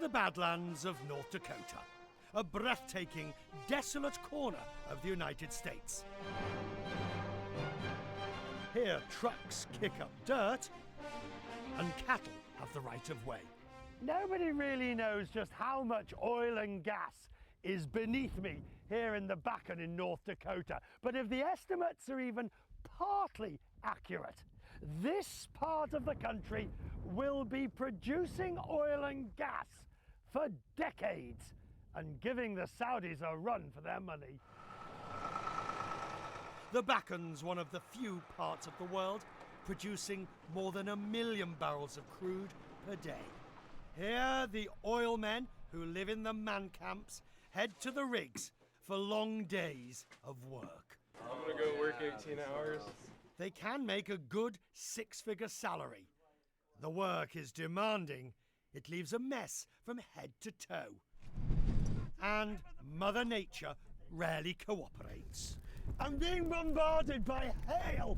the Badlands of North Dakota, a breathtaking, desolate corner of the United States. Here, trucks kick up dirt, and cattle have the right of way. Nobody really knows just how much oil and gas is beneath me here in the Bakken in North Dakota. But if the estimates are even partly accurate, this part of the country will be producing oil and gas for decades and giving the Saudis a run for their money. The Bakken's one of the few parts of the world producing more than 1 million barrels of crude per day. Here, the oil men who live in the man camps head to the rigs for long days of work. I'm gonna go work 18 hours. They can make a good 6-figure salary. The work is demanding. It leaves a mess from head to toe. And Mother Nature rarely cooperates. I'm being bombarded by hail.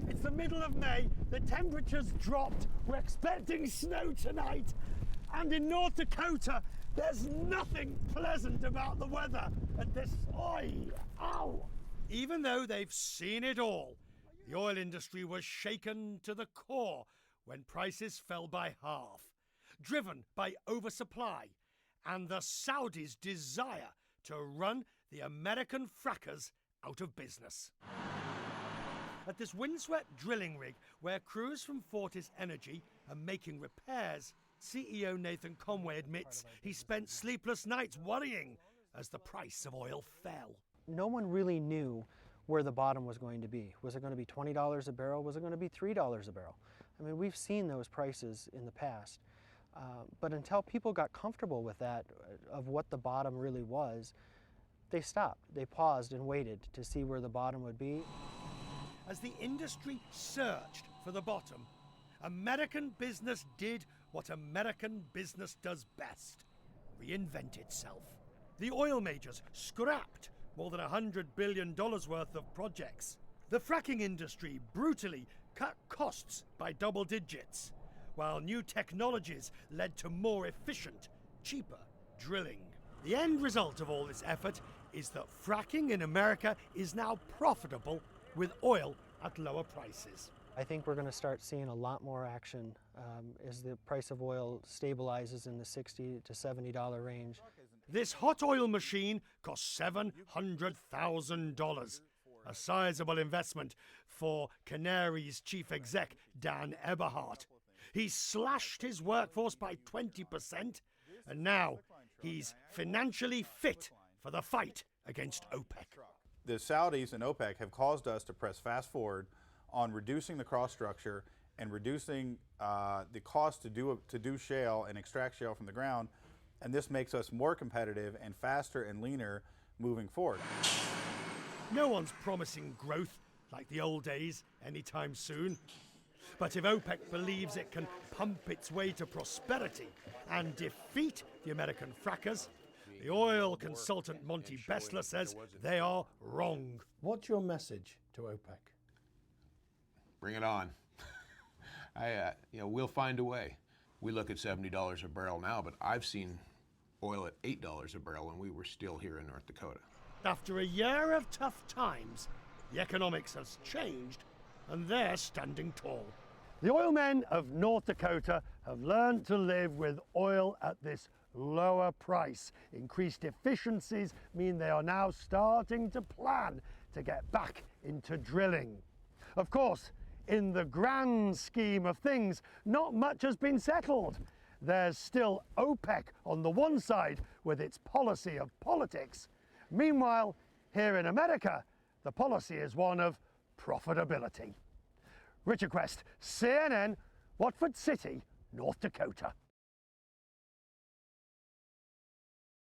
It's the middle of May. The temperature's dropped. We're expecting snow tonight. And in North Dakota, there's nothing pleasant about the weather at this. Ow! Even though they've seen it all, the oil industry was shaken to the core when prices fell by half, driven by oversupply and the Saudis' desire to run the American frackers out of business. At this windswept drilling rig where crews from Fortis Energy are making repairs, CEO Nathan Conway admits he spent sleepless nights worrying as the price of oil fell. No one really knew where the bottom was going to be. Was it going to be $20 a barrel? Was it going to be $3 a barrel? I mean, we've seen those prices in the past. But until people got comfortable with that, of what the bottom really was, they stopped. They paused and waited to see where the bottom would be. As the industry searched for the bottom, American business did what American business does best: reinvent itself. The oil majors scrapped more than $100 billion worth of projects. The fracking industry brutally cut costs by double digits, while new technologies led to more efficient, cheaper drilling. The end result of all this effort is that fracking in America is now profitable with oil at lower prices. I think we're going to start seeing a lot more action as the price of oil stabilizes in the $60 to $70 range. This hot oil machine cost $700,000, a sizable investment for Canary's chief exec, Dan Eberhardt. He slashed his workforce by 20%, and now he's financially fit for the fight against OPEC. The Saudis and OPEC have caused us to press fast forward on reducing the cost structure and reducing the cost to do shale and extract shale from the ground, and this makes us more competitive and faster and leaner moving forward. No one's promising growth like the old days anytime soon. But if OPEC believes it can pump its way to prosperity and defeat the American frackers, the oil consultant Monty Bessler says they are wrong. What's your message to OPEC? Bring it on. We'll find a way. We look at $70 a barrel now, but I've seen oil at $8 a barrel when we were still here in North Dakota. After a year of tough times, the economics has changed, and they're standing tall. The oil men of North Dakota have learned to live with oil at this lower price. Increased efficiencies mean they are now starting to plan to get back into drilling. Of course, in the grand scheme of things, not much has been settled. There's still OPEC on the one side with its policy of politics. Meanwhile, here in America, the policy is one of profitability. Richard Quest, CNN, Watford City, North Dakota.